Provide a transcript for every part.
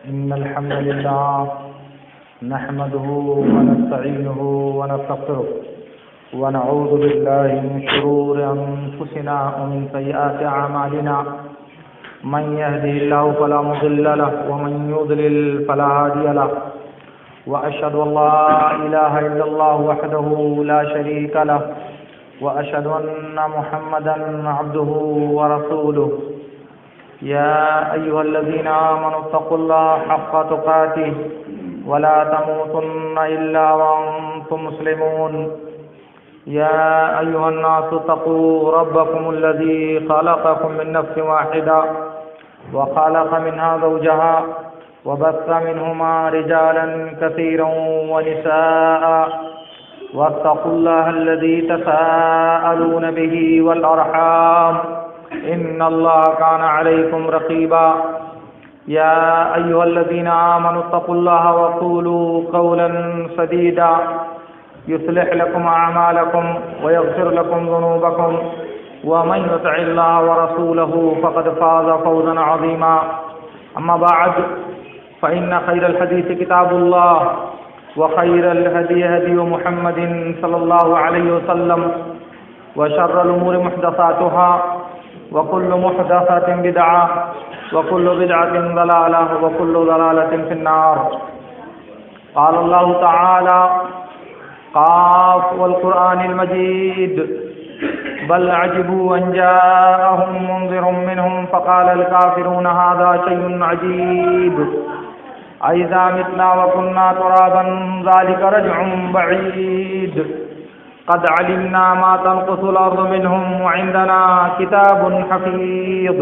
إن الحمد لله نحمده ونستعينه ونستغفره ونعوذ بالله من شرور أنفسنا ومن سيئات أعمالنا من يهده الله فلا مضل له ومن يضلل فلا هادي له وأشهد أن لا إله إلا الله وحده لا شريك له وأشهد أن محمدا عبده ورسوله يا أيها الذين آمنوا اتقوا الله حق تقاته ولا تموتن إلا وأنتم مسلمون يا أيها الناس اتقوا ربكم الذي خلقكم من نفس واحدة وخلق منها زوجها وبث منهما رجالا كثيرا ونساء واتقوا الله الذي تساءلون به والأرحام إن الله كان عليكم رقيبا يا أيها الذين آمنوا اتقوا الله وقولوا قولا سديدا يصلح لكم أعمالكم ويغفر لكم ذنوبكم ومن يطع الله ورسوله فقد فاز فوزا عظيما أما بعد فإن خير الحديث كتاب الله وخير الهدي هدي محمد صلى الله عليه وسلم وشر الأمور محدثاتها وكل محدثة بدعة وكل بدعة ضلالة وكل ضلالة في النار. قال الله تعالى: قاف والقرآن المجيد بل عجبوا أن جاءهم منذر منهم فقال الكافرون هذا شيء عجيب أئذا متنا وكنا ترابا ذلك رجع بعيد قد علمنا ما تنقص الأرض منهم وعندنا كتاب حفيظ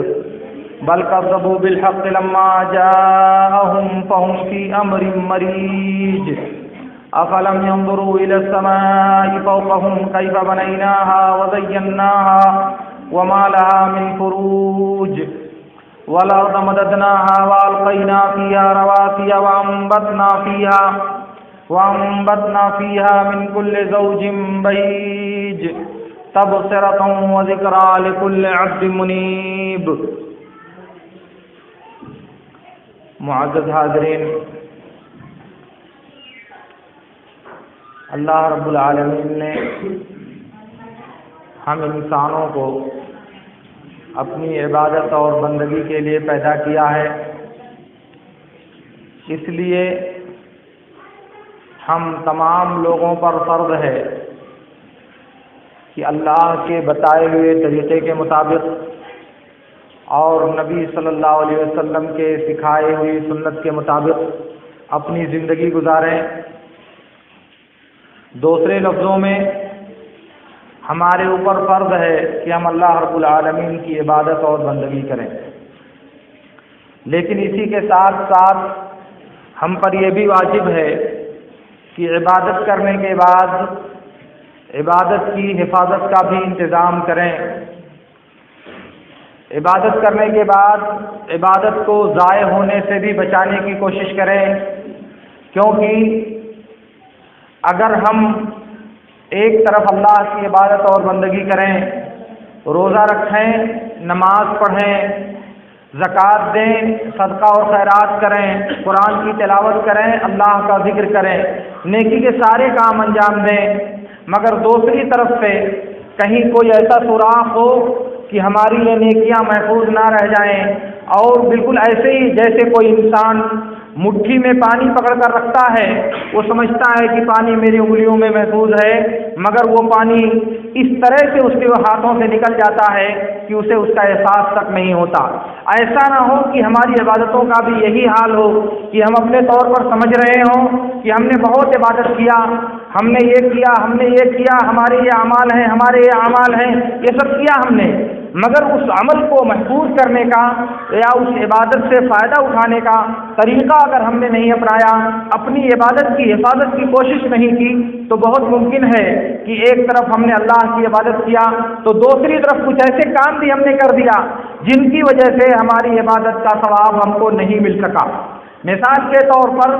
بل كذبوا بالحق لما جاءهم فهم في أمر مريج أفلم ينظروا إلى السماء فوقهم كيف بنيناها وزيناها وما لها من فروج والأرض مددناها وألقينا فيها رواسي وأنبتنا فيها من كل زوج بهيج تبصرة وذكرى لكل عبد منيب. معزز حاضرین، اللہ رب العالمین نے ہم انسانوں کو اپنی عبادت اور بندگی کے لیے پیدا کیا ہے. اس لیے ہم تمام لوگوں پر فرض ہے کہ اللہ کے بتائے ہوئے طریقے کے مطابق اور نبی صلی اللہ علیہ وسلم کے سکھائے ہوئی سنت کے مطابق اپنی زندگی گزاریں. دوسرے لفظوں میں ہمارے اوپر فرض ہے کہ ہم اللہ رب العالمین کی عبادت اور بندگی کریں، لیکن اسی کے ساتھ ساتھ ہم پر یہ بھی واجب ہے کہ عبادت کرنے کے بعد عبادت کی حفاظت کا بھی انتظام کریں. عبادت کرنے کے بعد عبادت کو ضائع ہونے سے بھی بچانے کی کوشش کریں، کیونکہ اگر ہم ایک طرف اللہ کی عبادت اور بندگی کریں، روزہ رکھیں، نماز پڑھیں، زکوٰۃ دیں، صدقہ اور خیرات کریں، قرآن کی تلاوت کریں، اللہ کا ذکر کریں، نیکی کے سارے کام انجام دیں، مگر دوسری طرف سے کہیں کوئی ایسا سوراخ ہو کہ ہماری یہ نیکیاں محفوظ نہ رہ جائیں، اور بالکل ایسے ہی جیسے کوئی انسان مٹھی میں پانی پکڑ کر رکھتا ہے، وہ سمجھتا ہے کہ پانی میری انگلیوں میں محفوظ ہے، مگر وہ پانی اس طرح سے اس کے ہاتھوں سے نکل جاتا ہے کہ اسے اس کا احساس تک نہیں ہوتا. ایسا نہ ہو کہ ہماری عبادتوں کا بھی یہی حال ہو کہ ہم اپنے طور پر سمجھ رہے ہوں کہ ہم نے بہت عبادت کیا، ہم نے یہ کیا، ہم نے یہ کیا، ہمارے یہ اعمال ہیں، ہمارے یہ اعمال ہیں، یہ سب کیا ہم نے، مگر اس عمل کو محفوظ کرنے کا یا اس عبادت سے فائدہ اٹھانے کا طریقہ اگر ہم نے نہیں اپنایا، اپنی عبادت کی حفاظت کی کوشش نہیں کی، تو بہت ممکن ہے کہ ایک طرف ہم نے اللہ کی عبادت کیا تو دوسری طرف کچھ ایسے کام بھی ہم نے کر دیا جن کی وجہ سے ہماری عبادت کا ثواب ہم کو نہیں مل سکا. مثال کے طور پر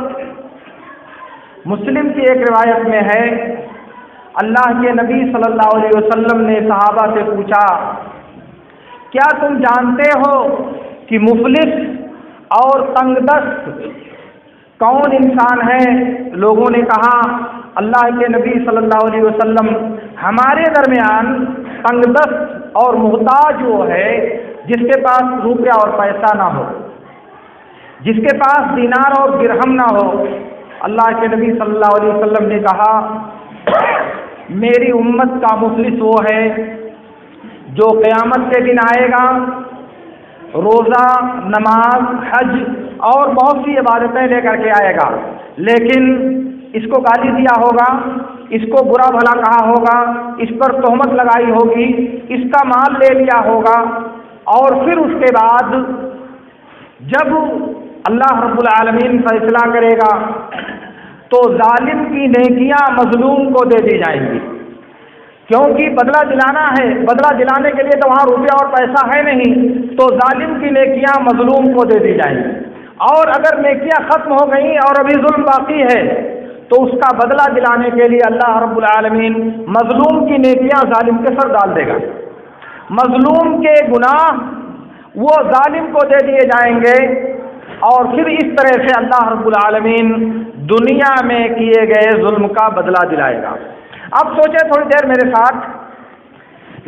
مسلم کی ایک روایت میں ہے، اللہ کے نبی صلی اللہ علیہ وسلم نے صحابہ سے پوچھا، کیا تم جانتے ہو کہ مفلس اور تنگ دست کون انسان ہے؟ لوگوں نے کہا اللہ کے نبی صلی اللہ علیہ وسلم ہمارے درمیان تنگ دست اور محتاج وہ ہے جس کے پاس روپیہ اور پیسہ نہ ہو، جس کے پاس دینار اور درہم نہ ہو۔ اللہ کے نبی صلی اللہ علیہ وسلم نے کہا میری امت کا مفلس وہ ہے جو قیامت کے دن آئے گا، روزہ، نماز، حج اور بہت سی عبادتیں لے کر کے آئے گا، لیکن اس کو گالی دیا ہوگا، اس کو برا بھلا کہا ہوگا، اس پر تہمت لگائی ہوگی، اس کا مال لے لیا ہوگا، اور پھر اس کے بعد جب اللہ رب العالمین فیصلہ کرے گا تو ظالم کی نیکیاں مظلوم کو دے دی جائیں گی، کیونکہ بدلہ دلانا ہے، بدلہ دلانے کے لیے تو وہاں روپیہ اور پیسہ ہے نہیں، تو ظالم کی نیکیاں مظلوم کو دے دی جائیں گی، اور اگر نیکیاں ختم ہو گئیں اور ابھی ظلم باقی ہے تو اس کا بدلہ دلانے کے لیے اللہ رب العالمین مظلوم کی نیکیاں ظالم کے سر ڈال دے گا، مظلوم کے گناہ وہ ظالم کو دے دیے جائیں گے، اور پھر اس طرح سے اللہ رب العالمین دنیا میں کیے گئے ظلم کا بدلہ دلائے گا۔ اب سوچیں تھوڑی دیر میرے ساتھ،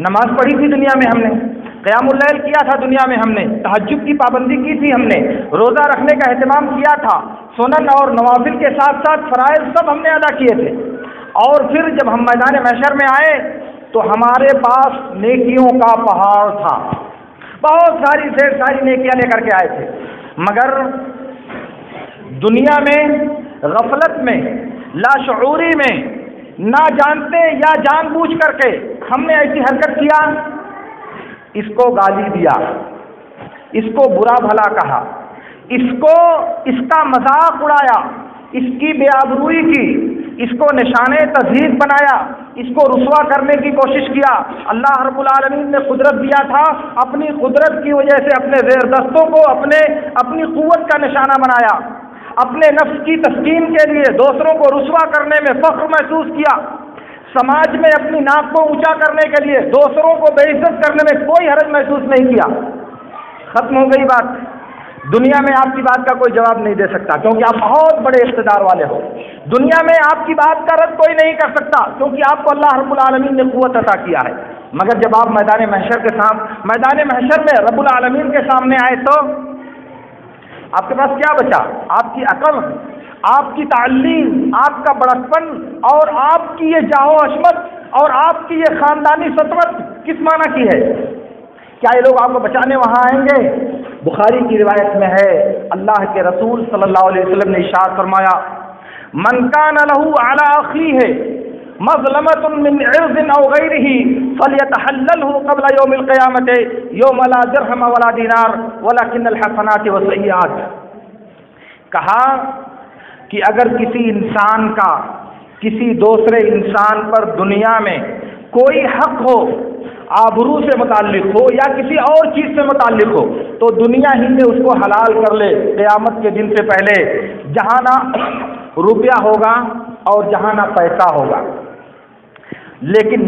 نماز پڑھی تھی دنیا میں ہم نے، قیام اللیل کیا تھا دنیا میں ہم نے، تہجد کی پابندی کی تھی ہم نے، روزہ رکھنے کا اہتمام کیا تھا، سنن اور نوافل کے ساتھ ساتھ فرائض سب ہم نے ادا کیے تھے، اور پھر جب ہم میدان محشر میں آئے تو ہمارے پاس نیکیوں کا پہاڑ تھا، بہت ساری ڈھیر ساری نیکیاں لے کر کے آئے تھے، مگر دنیا میں غفلت میں، لاشعوری میں، نہ جانتے یا جان بوجھ کر کے ہم نے ایسی حرکت کیا، اس کو گالی دیا، اس کو برا بھلا کہا، اس کا مذاق اڑایا، اس کی بے آبروئی کی، اس کو نشان تذہیب بنایا، اس کو رسوا کرنے کی کوشش کیا۔ اللہ رب العالمین نے قدرت دیا تھا، اپنی قدرت کی وجہ سے اپنے زیر دستوں کو اپنی قوت کا نشانہ بنایا، اپنے نفس کی تسکین کے لیے دوسروں کو رسوا کرنے میں فخر محسوس کیا، سماج میں اپنی ناک کو اونچا کرنے کے لیے دوسروں کو بے عزت کرنے میں کوئی حرج محسوس نہیں کیا۔ ختم ہو گئی بات، دنیا میں آپ کی بات کا کوئی جواب نہیں دے سکتا کیونکہ آپ بہت بڑے اقتدار والے ہو، دنیا میں آپ کی بات کا رد کوئی نہیں کر سکتا کیونکہ آپ کو اللہ رب العالمین نے قوت عطا کیا ہے، مگر جب آپ میدان محشر میں رب العالمین کے سامنے آئے تو آپ کے پاس کیا بچا؟ آپ کی عقل، آپ کی تعلیم، آپ کا بڑکپن اور آپ کی یہ جاہ و عظمت اور آپ کی یہ خاندانی سطوت کس معنی کی ہے؟ کیا یہ لوگ آپ کو بچانے وہاں آئیں گے؟ بخاری کی روایت میں ہے، اللہ کے رسول صلی اللہ علیہ وسلم نے ارشاد فرمایا، من کان لہ علی اخیہ مظلمۃ من عرض او غیرہ فلیتحللہ قبل یوم القیامۃ یوم لا درہم ولا دینار ولکن الحسنات والسیئات۔ کہا کہ اگر کسی انسان کا کسی دوسرے انسان پر دنیا میں کوئی حق ہو، آبرو سے متعلق ہو یا کسی اور چیز سے متعلق ہو، تو دنیا ہی میں اس کو حلال کر لے قیامت کے دن سے پہلے، جہاں نہ روپیہ ہوگا اور جہاں نہ پیسہ ہوگا، لیکن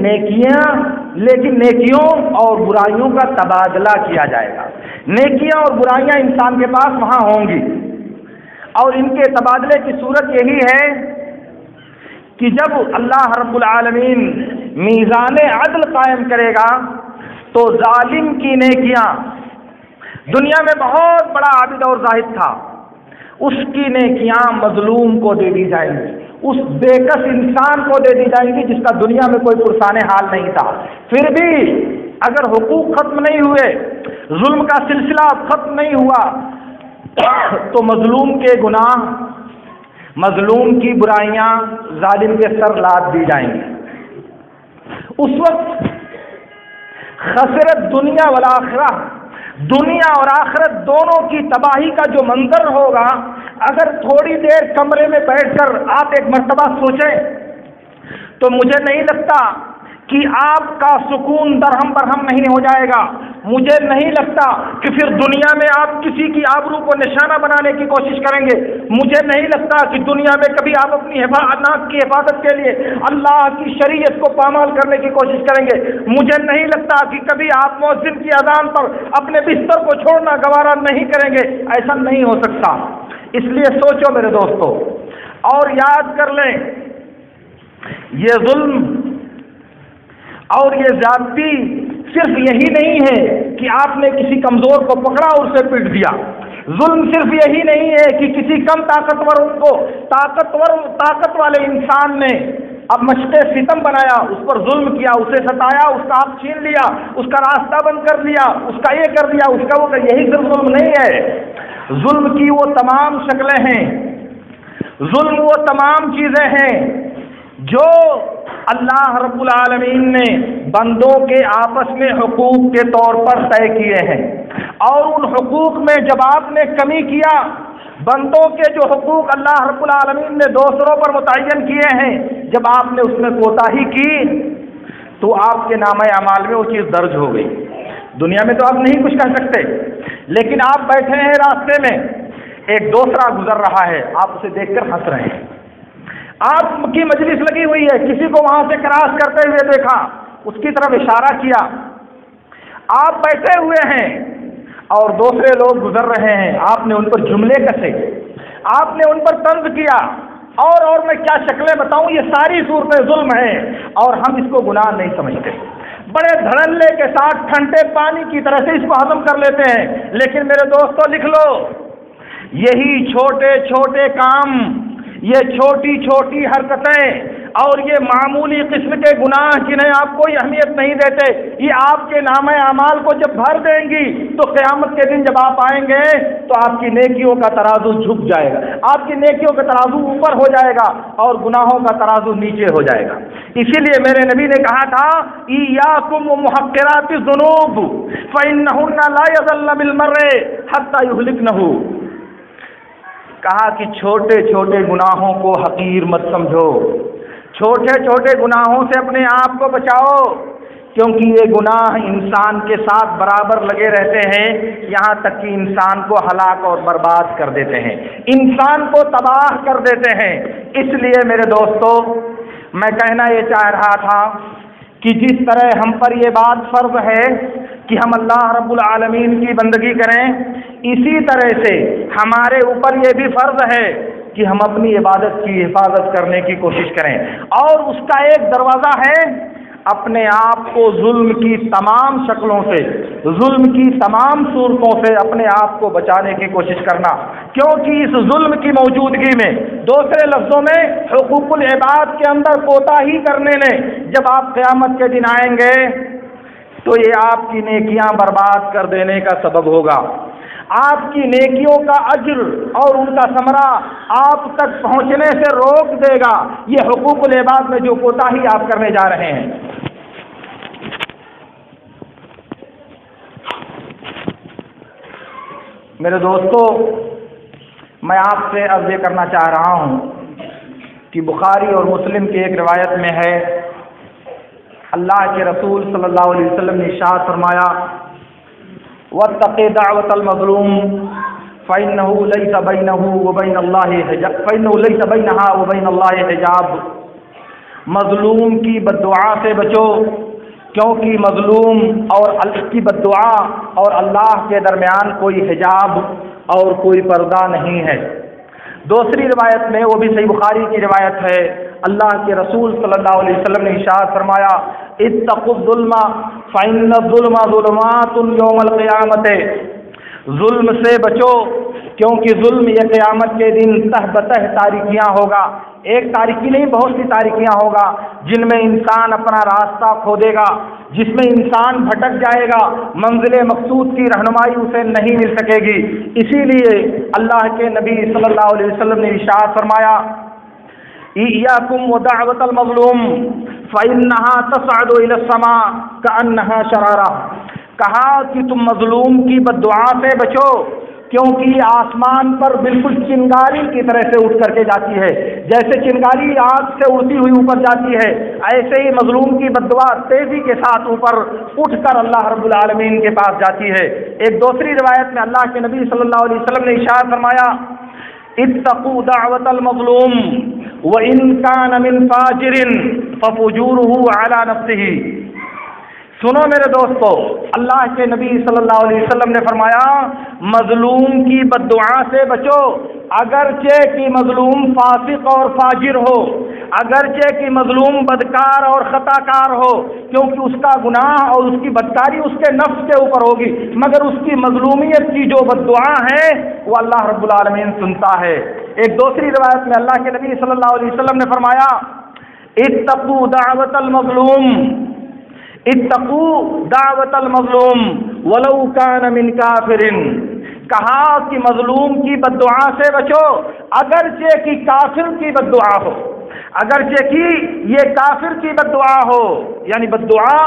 نیکیوں اور برائیوں کا تبادلہ کیا جائے گا۔ نیکیاں اور برائیاں انسان کے پاس وہاں ہوں گی، اور ان کے تبادلے کی صورت یہی ہے کہ جب اللہ رب العالمین میزان عدل قائم کرے گا تو ظالم کی نیکیاں، دنیا میں بہت بڑا عابد اور زاہد تھا، اس کی نیکیاں مظلوم کو دے دی جائیں گی، اس بے کس انسان کو دے دی جائیں گی جس کا دنیا میں کوئی پرسان حال نہیں تھا۔ پھر بھی اگر حقوق ختم نہیں ہوئے، ظلم کا سلسلہ ختم نہیں ہوا، تو مظلوم کے گناہ، مظلوم کی برائیاں ظالم کے سر لاد دی جائیں گی۔ اس وقت خسرت دنیا والآخرہ، دنیا اور آخرت دونوں کی تباہی کا جو منظر ہوگا، اگر تھوڑی دیر کمرے میں بیٹھ کر آپ ایک مرتبہ سوچیں تو مجھے نہیں لگتا کہ آپ کا سکون درہم برہم نہیں ہو جائے گا، مجھے نہیں لگتا کہ پھر دنیا میں آپ کسی کی آبرو کو نشانہ بنانے کی کوشش کریں گے، مجھے نہیں لگتا کہ دنیا میں کبھی آپ اپنی ناک کی حفاظت کے لیے اللہ کی شریعت کو پامال کرنے کی کوشش کریں گے، مجھے نہیں لگتا کہ کبھی آپ مؤذن کی اذان پر اپنے بستر کو چھوڑنا گوارا نہیں کریں گے، ایسا نہیں ہو سکتا۔ اس لیے سوچو میرے دوستو اور یاد کر لیں، یہ ظلم اور یہ زیادتی صرف یہی نہیں ہے کہ آپ نے کسی کمزور کو پکڑا اور اسے پیٹ دیا، ظلم صرف یہی نہیں ہے کہ کسی کم طاقتور کو طاقت والے انسان نے اب مشق ستم بنایا، اس پر ظلم کیا، اسے ستایا، اس کا حق چھین لیا، اس کا راستہ بند کر لیا، اس کا یہ کر دیا، اس کا وہ کر، یہی صرف ظلم نہیں ہے۔ ظلم کی وہ تمام شکلیں ہیں، ظلم وہ تمام چیزیں ہیں جو اللہ رب العالمین نے بندوں کے آپس میں حقوق کے طور پر طے کیے ہیں، اور ان حقوق میں جب آپ نے کمی کیا، بندوں کے جو حقوق اللہ رب العالمین نے دوسروں پر متعین کیے ہیں، جب آپ نے اس میں کوتاہی کی تو آپ کے نامہ اعمال میں وہ چیز درج ہو گئی۔ دنیا میں تو آپ نہیں کچھ کر سکتے، لیکن آپ بیٹھے ہیں راستے میں، ایک دوسرا گزر رہا ہے، آپ اسے دیکھ کر ہنس رہے ہیں، آپ کی مجلس لگی ہوئی ہے، کسی کو وہاں سے کراس کرتے ہوئے دیکھا، اس کی طرف اشارہ کیا، آپ بیٹھے ہوئے ہیں اور دوسرے لوگ گزر رہے ہیں، آپ نے ان پر جملے کسے، آپ نے ان پر طنز کیا، اور میں کیا شکلیں بتاؤں، یہ ساری صورتیں ظلم ہیں اور ہم اس کو گناہ نہیں سمجھتے، بڑے دھڑلے کے ساتھ ٹھنڈے پانی کی طرح سے اس کو ہضم کر لیتے ہیں۔ لیکن میرے دوستو لکھ لو، یہی چھوٹے چھوٹے کام، یہ چھوٹی چھوٹی حرکتیں اور یہ معمولی قسم کے گناہ جنہیں آپ کوئی اہمیت نہیں دیتے، یہ آپ کے نامہ اعمال کو جب بھر دیں گی تو قیامت کے دن جب آپ آئیں گے تو آپ کی نیکیوں کا ترازو جھک جائے گا، آپ کی نیکیوں کا ترازو اوپر ہو جائے گا اور گناہوں کا ترازو نیچے ہو جائے گا۔ اسی لیے میرے نبی نے کہا تھا ایاکم ومحقرات الذنوب فإنہن لا یضلن بالمرء حتی یہلکنہ، کہا کہ چھوٹے چھوٹے گناہوں کو حقیر مت سمجھو، چھوٹے چھوٹے گناہوں سے اپنے آپ کو بچاؤ، کیونکہ یہ گناہ انسان کے ساتھ برابر لگے رہتے ہیں، یہاں تک کہ انسان کو ہلاک اور برباد کر دیتے ہیں، انسان کو تباہ کر دیتے ہیں۔ اس لیے میرے دوستو میں کہنا یہ چاہ رہا تھا کہ جس طرح ہم پر یہ بات فرض ہے کہ ہم اللہ رب العالمین کی بندگی کریں، اسی طرح سے ہمارے اوپر یہ بھی فرض ہے کہ ہم اپنی عبادت کی حفاظت کرنے کی کوشش کریں، اور اس کا ایک دروازہ ہے اپنے آپ کو ظلم کی تمام شکلوں سے، ظلم کی تمام صورتوں سے اپنے آپ کو بچانے کی کوشش کرنا، کیونکہ اس ظلم کی موجودگی میں، دوسرے لفظوں میں حقوق العباد کے اندر کوتاہی کرنے نے جب آپ قیامت کے دن آئیں گے تو یہ آپ کی نیکیاں برباد کر دینے کا سبب ہوگا، آپ کی نیکیوں کا اجر اور ان کا ثمرہ آپ تک پہنچنے سے روک دے گا، یہ حقوق العباد میں جو کوتاہی آپ کرنے جا رہے ہیں۔ میرے دوستو میں آپ سے عرض یہ کرنا چاہ رہا ہوں کہ بخاری اور مسلم کی ایک روایت میں ہے، اللہ کے رسول صلی اللہ علیہ وسلم نے ارشاد فرمایا واتق دعوة المظلوم فإنه ليس بينها وبين الله حجاب، مظلوم کی بددعا سے بچو، کیونکہ مظلوم اور کی بددعا اور اللہ کے درمیان کوئی حجاب اور کوئی پردہ نہیں ہے۔ دوسری روایت میں، وہ بھی صحیح بخاری کی روایت ہے، اللہ کے رسول صلی اللہ علیہ وسلم نے ارشاد فرمایا اتقوا الظلم فإن الظلم ظلمات یوم القیامت، ظلم سے بچو کیونکہ ظلم یہ قیامت کے دن تہ بتہ تاریکیاں ہوگا، ایک تاریکی نہیں بہت سی تاریکیاں ہوگا جن میں انسان اپنا راستہ کھو دے گا، جس میں انسان بھٹک جائے گا، منزل مقصود کی رہنمائی اسے نہیں مل سکے گی۔ اسی لیے اللہ کے نبی صلی اللہ علیہ وسلم نے ارشاد فرمایا ایاکم ودعوۃ المظلوم فإنها تصعد إلى السماء كأنها شرارہ، کہا کہ تم مظلوم کی بددعا سے بچو، کیونکہ یہ آسمان پر بالکل چنگاری کی طرح سے اٹھ کر کے جاتی ہے، جیسے چنگاری آگ سے اڑتی ہوئی اوپر جاتی ہے، ایسے ہی مظلوم کی بد دعا تیزی کے ساتھ اوپر اٹھ کر اللہ رب العالمین کے پاس جاتی ہے۔ ایک دوسری روایت میں اللہ کے نبی صلی اللہ علیہ وسلم نے ارشاد فرمایا، اتقوا دعوت المظلوم وان کان من فاجر ففجوره علی نفسه۔ سنو میرے دوستو، اللہ کے نبی صلی اللہ علیہ وسلم نے فرمایا مظلوم کی بد دعا سے بچو، اگرچہ کہ مظلوم فاسق اور فاجر ہو، اگرچہ کہ مظلوم بدکار اور خطا کار ہو، کیونکہ اس کا گناہ اور اس کی بدکاری اس کے نفس کے اوپر ہوگی، مگر اس کی مظلومیت کی جو بد دعا ہے وہ اللہ رب العالمین سنتا ہے۔ ایک دوسری روایت میں اللہ کے نبی صلی اللہ علیہ وسلم نے فرمایا اتقوا دعوت المظلوم، اتقوا دعوت المظلوم ولو کان من کافر۔ کہا کہ مظلوم کی بد دعا سے بچو، اگرچہ کہ کافر کی بد دعا ہو، اگرچہ کہ یہ کافر کی بد دعا ہو، یعنی بد دعا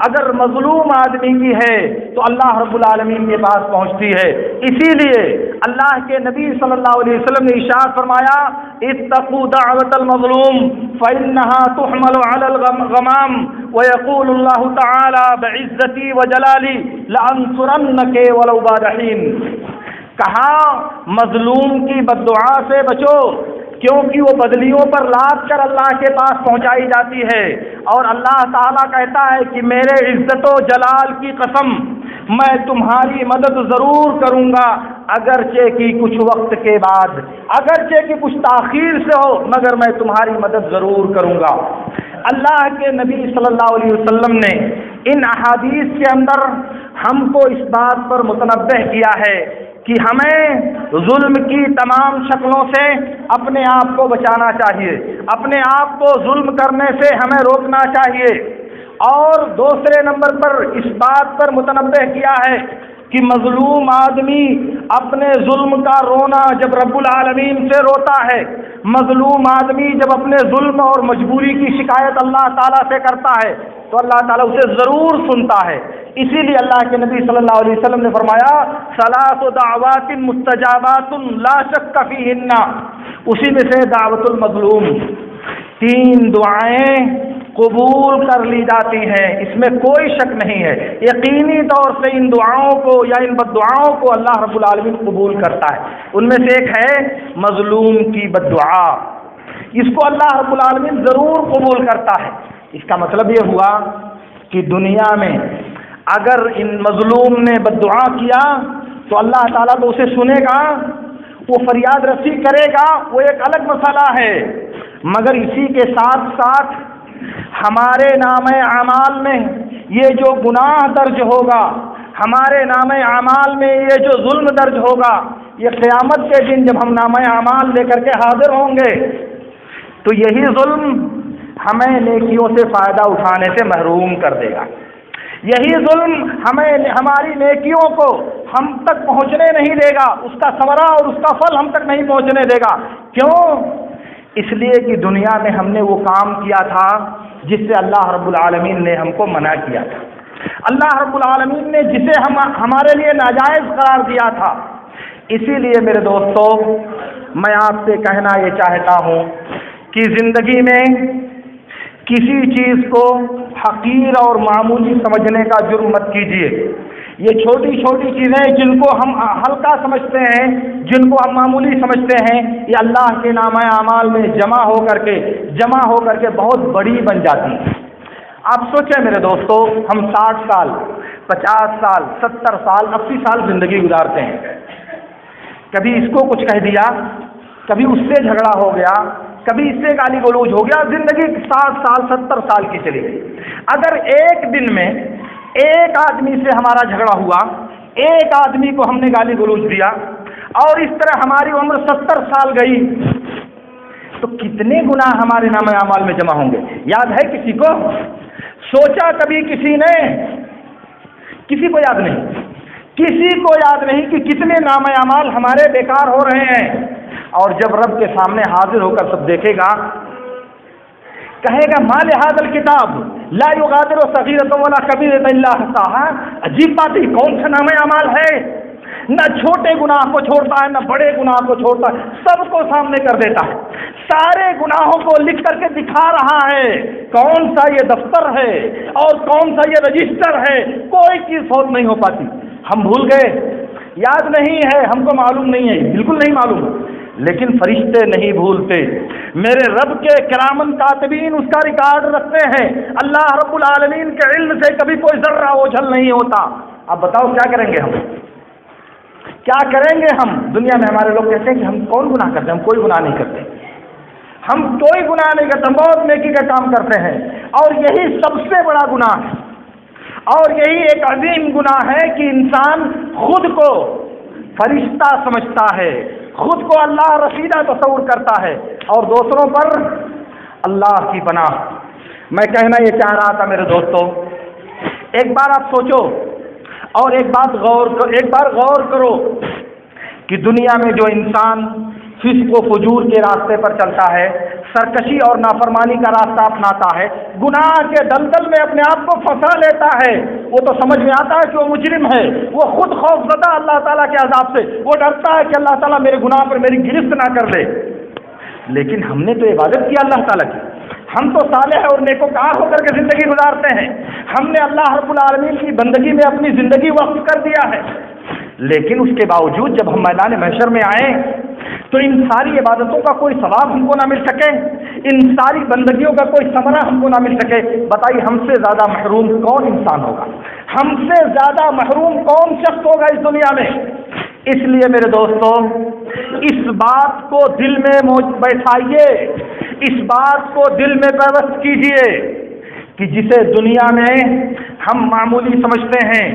اگر مظلوم آدمی کی ہے تو اللہ رب العالمین کے پاس پہنچتی ہے۔ اسی لیے اللہ کے نبی صلی اللہ علیہ وسلم نے ارشاد فرمایا اتقوا دعوت المظلوم فإنها تحمل على الغمام ويقول الله تعالى بعزتي وجلالي لأنصرنك ولو بعد حين۔ کہا مظلوم کی بد دعا سے بچو، کیونکہ وہ بدلیوں پر لاد کر اللہ کے پاس پہنچائی جاتی ہے، اور اللہ تعالیٰ کہتا ہے کہ میرے عزت و جلال کی قسم میں تمہاری مدد ضرور کروں گا، اگرچہ کہ کچھ وقت کے بعد، اگرچہ کہ کچھ تاخیر سے ہو، مگر میں تمہاری مدد ضرور کروں گا۔ اللہ کے نبی صلی اللہ علیہ وسلم نے ان احادیث کے اندر ہم کو اس بات پر متنبہ کیا ہے کہ ہمیں ظلم کی تمام شکلوں سے اپنے آپ کو بچانا چاہیے، اپنے آپ کو ظلم کرنے سے ہمیں روکنا چاہیے، اور دوسرے نمبر پر اس بات پر متنبہ کیا ہے کہ مظلوم آدمی اپنے ظلم کا رونا جب رب العالمین سے روتا ہے، مظلوم آدمی جب اپنے ظلم اور مجبوری کی شکایت اللہ تعالیٰ سے کرتا ہے تو اللہ تعالیٰ اسے ضرور سنتا ہے۔ اسی لیے اللہ کے نبی صلی اللہ علیہ وسلم نے فرمایا ثلاث دعوات مستجابات لا شک فیہن، اسی میں سے دعوت المظلوم، 3 دعائیں قبول کر لی جاتی ہیں، اس میں کوئی شک نہیں ہے، یقینی طور سے ان دعاؤں کو یا ان بد دعاؤں کو اللہ رب العالمین قبول کرتا ہے۔ ان میں سے ایک ہے مظلوم کی بد دعا، اس کو اللہ رب العالمین ضرور قبول کرتا ہے۔ اس کا مطلب یہ ہوا کہ دنیا میں اگر ان مظلوم نے بد دعا کیا تو اللہ تعالیٰ تو اسے سنے گا، وہ فریاد رسی کرے گا، وہ ایک الگ مسئلہ ہے، مگر اسی کے ساتھ ساتھ ہمارے نام اعمال میں یہ جو گناہ درج ہوگا، ہمارے نام اعمال میں یہ جو ظلم درج ہوگا، یہ قیامت کے دن جب ہم نام اعمال لے کر کے حاضر ہوں گے تو یہی ظلم ہمیں نیکیوں سے فائدہ اٹھانے سے محروم کر دے گا، یہی ظلم ہمیں ہماری نیکیوں کو ہم تک پہنچنے نہیں دے گا، اس کا ثمرہ اور اس کا پھل ہم تک نہیں پہنچنے دے گا۔ کیوں؟ اس لیے کہ دنیا میں ہم نے وہ کام کیا تھا جس سے اللہ رب العالمین نے ہم کو منع کیا تھا، اللہ رب العالمین نے جسے ہمارے لیے ناجائز قرار دیا تھا۔ اسی لیے میرے دوستو میں آپ سے کہنا یہ چاہتا ہوں کہ زندگی میں کسی چیز کو حقیر اور معمولی سمجھنے کا جرم مت کیجیے۔ یہ چھوٹی چھوٹی چیزیں جن کو ہم ہلکا سمجھتے ہیں، جن کو ہم معمولی سمجھتے ہیں، یہ اللہ کے نامہ اعمال میں جمع ہو کر کے بہت بڑی بن جاتی ہیں۔ آپ سوچیں میرے دوستو، ہم 60 سال 50 سال 70 سال 80 سال زندگی گزارتے ہیں، کبھی اس کو کچھ کہہ دیا، کبھی اس سے جھگڑا ہو گیا، کبھی اس سے گالی گلوچ ہو گیا، زندگی 60 سال 70 سال کی چلی گئی۔ اگر ایک دن میں ایک آدمی سے ہمارا جھگڑا ہوا، ایک آدمی کو ہم نے گالی گلوچ دیا اور اس طرح ہماری عمر 70 سال گئی تو کتنے گناہ ہمارے نام اعمال میں جمع ہوں گے؟ یاد ہے کسی کو؟ سوچا کبھی کسی نے؟ کسی کو یاد نہیں، کسی کو یاد نہیں کہ کتنے نام اعمال ہمارے بیکار ہو رہے ہیں۔ اور جب رب کے سامنے حاضر ہو کر سب دیکھے گا، کہے گا ما لہذا الکتاب لا یغادر صغیرۃ ولا کبیرۃ الا احصاها۔ عجیب بات ہے، کون سا نام اعمال ہے نہ چھوٹے گناہ کو چھوڑتا ہے نہ بڑے گناہ کو چھوڑتا ہے، سب کو سامنے کر دیتا ہے، سارے گناہوں کو لکھ کر کے دکھا رہا ہے، کون سا یہ دفتر ہے اور کون سا یہ رجسٹر ہے، کوئی چیز فوت نہیں ہو پاتی۔ ہم بھول گئے، یاد نہیں ہے، ہم کو معلوم نہیں ہے، بالکل نہیں معلوم، لیکن فرشتے نہیں بھولتے، میرے رب کے کرامن کاتبین اس کا ریکارڈ رکھتے ہیں، اللہ رب العالمین کے علم سے کبھی کوئی ذرہ اوجھل نہیں ہوتا۔ اب بتاؤ کیا کریں گے ہم، کیا کریں گے ہم؟ دنیا میں ہمارے لوگ کہتے ہیں کہ ہم کون گناہ کرتے ہیں، ہم کوئی گناہ نہیں کرتے، ہم کوئی گناہ نہیں کرتے، ہم بہت نیکی کا کام کرتے ہیں، اور یہی سب سے بڑا گناہ ہے، اور یہی ایک عظیم گناہ ہے کہ انسان خود کو فرشتہ سمجھتا ہے، خود کو اللہ رسیدہ تصور کرتا ہے، اور دوسروں پر اللہ کی پناہ۔ میں کہنا یہ چاہ رہا تھا میرے دوستوں، ایک بار آپ سوچو اور ایک بار غور کرو کہ دنیا میں جو انسان فسق و فجور کے راستے پر چلتا ہے، سرکشی اور نافرمانی کا راستہ اپناتا ہے، گناہ کے دلدل میں اپنے آپ کو پھنسا لیتا ہے، وہ تو سمجھ میں آتا ہے کہ وہ مجرم ہے، وہ خود خوف زدہ اللہ تعالیٰ کے عذاب سے، وہ ڈرتا ہے کہ اللہ تعالیٰ میرے گناہ پر میری گرفت نہ کر دے۔ لیکن ہم نے تو عبادت کی اللہ تعالیٰ کی، ہم تو صالح اور نیکوکار ہو کر کے زندگی گزارتے ہیں، ہم نے اللہ رب العالمین کی بندگی میں اپنی زندگی وقف کر دیا ہے، لیکن اس کے باوجود جب ہم میدان محشر میں آئیں تو ان ساری عبادتوں کا کوئی ثواب ہم کو نہ مل سکے، ان ساری بندگیوں کا کوئی ثمرہ ہم کو نہ مل سکے، بتائیے ہم سے زیادہ محروم کون انسان ہوگا، ہم سے زیادہ محروم کون شخص ہوگا اس دنیا میں؟ اس لیے میرے دوستوں، اس بات کو دل میں بیٹھائیے، اس بات کو دل میں پیوست کیجیے کہ جسے دنیا میں ہم معمولی سمجھتے ہیں،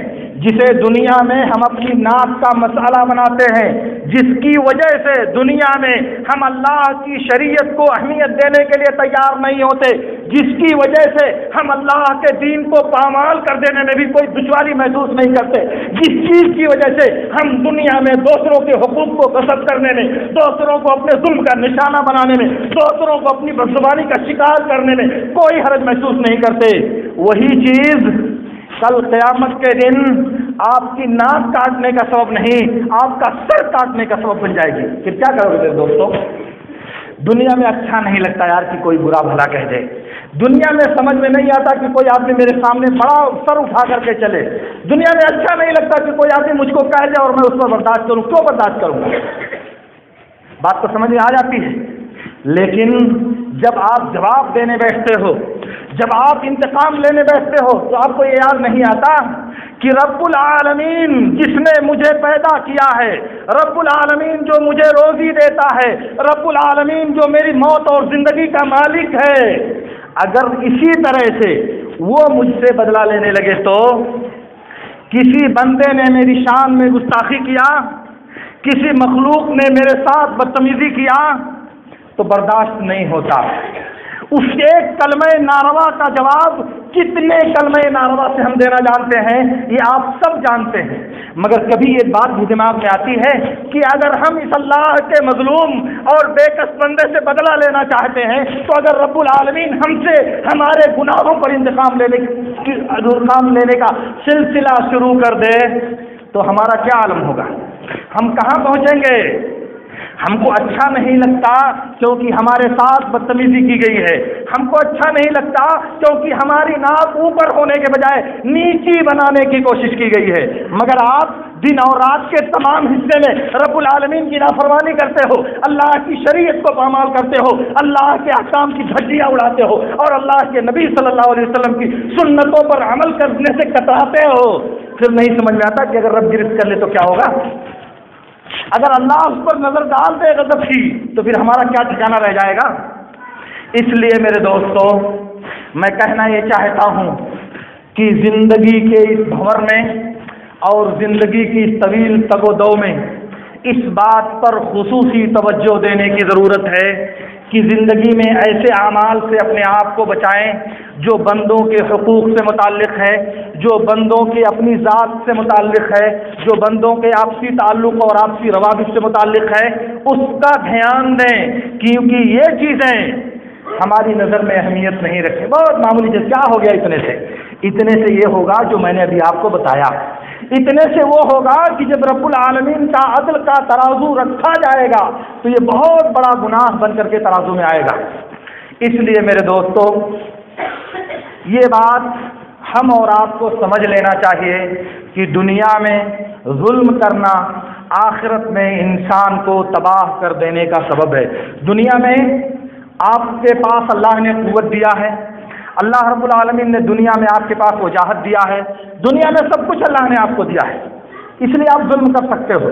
جسے دنیا میں ہم اپنی ناک کا مسئلہ بناتے ہیں، جس کی وجہ سے دنیا میں ہم اللہ کی شریعت کو اہمیت دینے کے لیے تیار نہیں ہوتے، جس کی وجہ سے ہم اللہ کے دین کو پامال کر دینے میں بھی کوئی دشواری محسوس نہیں کرتے، جس چیز کی وجہ سے ہم دنیا میں دوسروں کے حقوق کو غصب کرنے میں، دوسروں کو اپنے ظلم کا نشانہ بنانے میں، دوسروں کو اپنی بدزبانی کا شکار کرنے میں کوئی حرج محسوس نہیں کرتے، وہی چیز کل قیامت کے دن آپ کی ناک کاٹنے کا سبب نہیں، آپ کا سر کاٹنے کا سبب بن جائے گی۔ پھر کیا کرو گے دوستوں؟ دنیا میں اچھا نہیں لگتا یار کہ کوئی برا بھلا کہہ دے، دنیا میں سمجھ میں نہیں آتا کہ کوئی آدمی میرے سامنے بڑا سر اٹھا کر کے چلے، دنیا میں اچھا نہیں لگتا کہ کوئی آدمی مجھ کو کہہ دے اور میں اس پر برداشت کروں، کیوں برداشت کروں گا؟ بات تو سمجھ میں آ جاتی ہے، لیکن جب آپ جواب دینے بیٹھتے ہو، جب آپ انتقام لینے بیٹھتے ہو تو آپ کو یہ یاد نہیں آتا کہ رب العالمین جس نے مجھے پیدا کیا ہے، رب العالمین جو مجھے روزی دیتا ہے، رب العالمین جو میری موت اور زندگی کا مالک ہے، اگر اسی طرح سے وہ مجھ سے بدلہ لینے لگے تو کسی بندے نے میری شان میں گستاخی کیا، کسی مخلوق نے میرے ساتھ بدتمیزی کیا تو برداشت نہیں ہوتا۔ اس ایک کلمہ ناروا کا جواب کتنے کلمہ ناروا سے ہم دینا جانتے ہیں یہ آپ سب جانتے ہیں، مگر کبھی یہ بات بھی دماغ میں آتی ہے کہ اگر ہم اس اللہ کے مظلوم اور بے کس بندے سے بدلہ لینا چاہتے ہیں تو اگر رب العالمین ہم سے ہمارے گناہوں پر انتقام لینے کا سلسلہ شروع کر دے تو ہمارا کیا عالم ہوگا، ہم کہاں پہنچیں گے؟ ہم کو اچھا نہیں لگتا کیونکہ ہمارے ساتھ بدتمیزی کی گئی ہے، ہم کو اچھا نہیں لگتا کیونکہ ہماری ناک اوپر ہونے کے بجائے نیچی بنانے کی کوشش کی گئی ہے، مگر آپ دن اور رات کے تمام حصے میں رب العالمین کی نافرمانی کرتے ہو، اللہ کی شریعت کو پامال کرتے ہو، اللہ کے احکام کی دھجیاں اڑاتے ہو اور اللہ کے نبی صلی اللہ علیہ وسلم کی سنتوں پر عمل کرنے سے کتراتے ہو، پھر نہیں سمجھ میں آتا کہ اگر رب گرفت کر لے تو کیا ہوگا؟ اگر اللہ اس پر نظر ڈال دے غضب کی تو پھر ہمارا کیا ٹھکانہ رہ جائے گا؟ اس لیے میرے دوستوں میں کہنا یہ چاہتا ہوں کہ زندگی کے اس بھنور میں اور زندگی کی اس طویل تگ و دو میں اس بات پر خصوصی توجہ دینے کی ضرورت ہے کہ زندگی میں ایسے اعمال سے اپنے آپ کو بچائیں جو بندوں کے حقوق سے متعلق ہے، جو بندوں کے اپنی ذات سے متعلق ہے، جو بندوں کے آپسی تعلق اور آپسی روابط سے متعلق ہے، اس کا دھیان دیں، کیونکہ یہ چیزیں ہماری نظر میں اہمیت نہیں رکھے، بہت معمولی چیز، کیا ہو گیا اتنے سے یہ ہوگا جو میں نے ابھی آپ کو بتایا، اتنے سے وہ ہوگا کہ جب رب العالمین کا عدل کا ترازو رکھا جائے گا تو یہ بہت بڑا گناہ بن کر کے ترازو میں آئے گا۔ اس لیے میرے دوستو، یہ بات ہم اور آپ کو سمجھ لینا چاہیے کہ دنیا میں ظلم کرنا آخرت میں انسان کو تباہ کر دینے کا سبب ہے۔ دنیا میں آپ کے پاس اللہ نے قوت دیا ہے، اللہ رب العالمین نے دنیا میں آپ کے پاس وجاہت دیا ہے، دنیا میں سب کچھ اللہ نے آپ کو دیا ہے، اس لیے آپ ظلم کر سکتے ہو،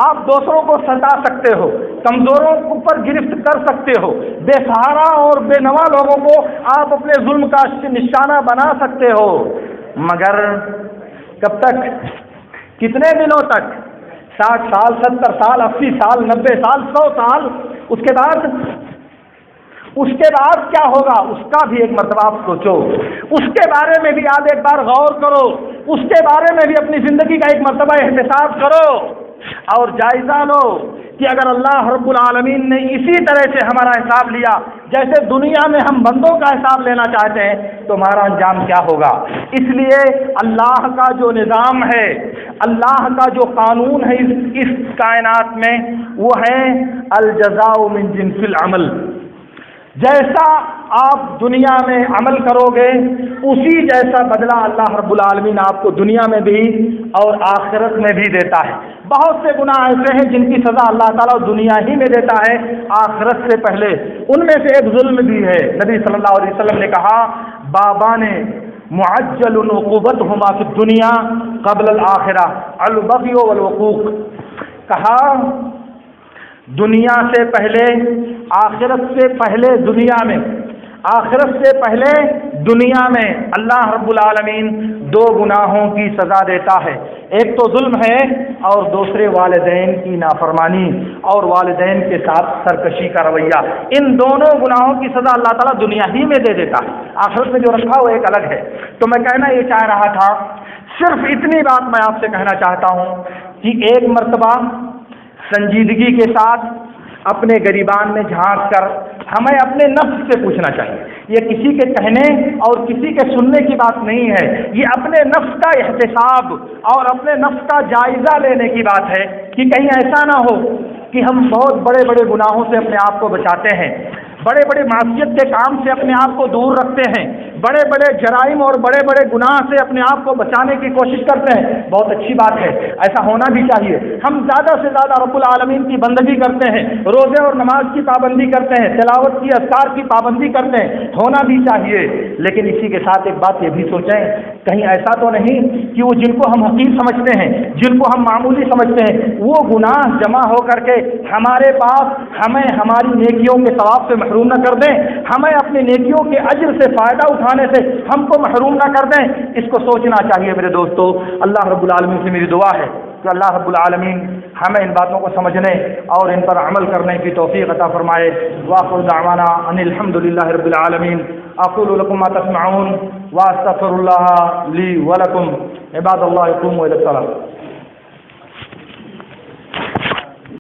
آپ دوسروں کو ستا سکتے ہو، کمزوروں پر گرفت کر سکتے ہو، بے سہارا اور بے نوا لوگوں کو آپ اپنے ظلم کا نشانہ بنا سکتے ہو، مگر کب تک؟ کتنے دنوں تک؟ 60 سال، 70 سال، 80 سال، 90 سال، 100 سال؟ اس کے بعد کیا ہوگا؟ اس کا بھی ایک مرتبہ آپ سوچو، اس کے بارے میں بھی آپ ایک بار غور کرو، اس کے بارے میں بھی اپنی زندگی کا ایک مرتبہ احتساب کرو اور جائزہ لو کہ اگر اللہ رب العالمین نے اسی طرح سے ہمارا حساب لیا جیسے دنیا میں ہم بندوں کا حساب لینا چاہتے ہیں تو ہمارا انجام کیا ہوگا۔ اس لیے اللہ کا جو نظام ہے، اللہ کا جو قانون ہے اس کائنات میں، وہ ہے الجزاء من جنس العمل۔ جیسا آپ دنیا میں عمل کرو گے اسی جیسا بدلہ اللہ رب العالمین آپ کو دنیا میں بھی اور آخرت میں بھی دیتا ہے۔ بہت سے گناہ ایسے ہیں جن کی سزا اللہ تعالیٰ دنیا ہی میں دیتا ہے آخرت سے پہلے، ان میں سے ایک ظلم بھی ہے۔ نبی صلی اللہ علیہ وسلم نے کہا بابا نے معجل عقوبتہما فی الدنیا قبل الآخرہ البغی والعقوق، کہا دنیا سے پہلے، آخرت سے پہلے دنیا میں، آخرت سے پہلے دنیا میں اللہ رب العالمین دو گناہوں کی سزا دیتا ہے، ایک تو ظلم ہے اور دوسرے والدین کی نافرمانی اور والدین کے ساتھ سرکشی کا رویہ۔ ان دونوں گناہوں کی سزا اللہ تعالیٰ دنیا ہی میں دے دیتا ہے، آخرت میں جو رکھا وہ ایک الگ ہے۔ تو میں کہنا یہ چاہ رہا تھا، صرف اتنی بات میں آپ سے کہنا چاہتا ہوں کہ ایک مرتبہ سنجیدگی کے ساتھ اپنے گریبان میں جھانک کر ہمیں اپنے نفس سے پوچھنا چاہیے۔ یہ کسی کے کہنے اور کسی کے سننے کی بات نہیں ہے، یہ اپنے نفس کا احتساب اور اپنے نفس کا جائزہ لینے کی بات ہے کہ کہیں ایسا نہ ہو کہ ہم بہت بڑے بڑے گناہوں سے اپنے آپ کو بچاتے ہیں، بڑے بڑے معصیت کے کام سے اپنے آپ کو دور رکھتے ہیں، بڑے بڑے جرائم اور بڑے بڑے گناہ سے اپنے آپ کو بچانے کی کوشش کرتے ہیں۔ بہت اچھی بات ہے، ایسا ہونا بھی چاہیے۔ ہم زیادہ سے زیادہ رب العالمین کی بندگی کرتے ہیں، روزے اور نماز کی پابندی کرتے ہیں، تلاوت کی اذکار کی پابندی کرتے ہیں، ہونا بھی چاہیے۔ لیکن اسی کے ساتھ ایک بات یہ بھی سوچیں، کہیں ایسا تو نہیں کہ وہ جن کو ہم حقیر سمجھتے ہیں، جن کو ہم معمولی سمجھتے ہیں، وہ گناہ جمع ہو کر کے ہمارے پاس ہمیں ہماری نیکیوں کے ثواب سے محروم نہ کر دیں، ہمیں اپنی نیکیوں کے اجر سے فائدہ اٹھانے سے ہم کو محروم نہ کر دیں۔ اس کو سوچنا چاہیے میرے دوستو۔ اللہ رب العالمین سے میری دعا ہے کہ اللہ رب العالمین ہمیں ان باتوں کو سمجھنے اور ان پر عمل کرنے کی توفیق عطا فرمائے۔ وآخر دعوانا ان الحمد للہ رب العالمین۔ اقول لكم ما تسمعون واستغفر الله لي ولكم۔ عباد الله قوموا الى الصلاة۔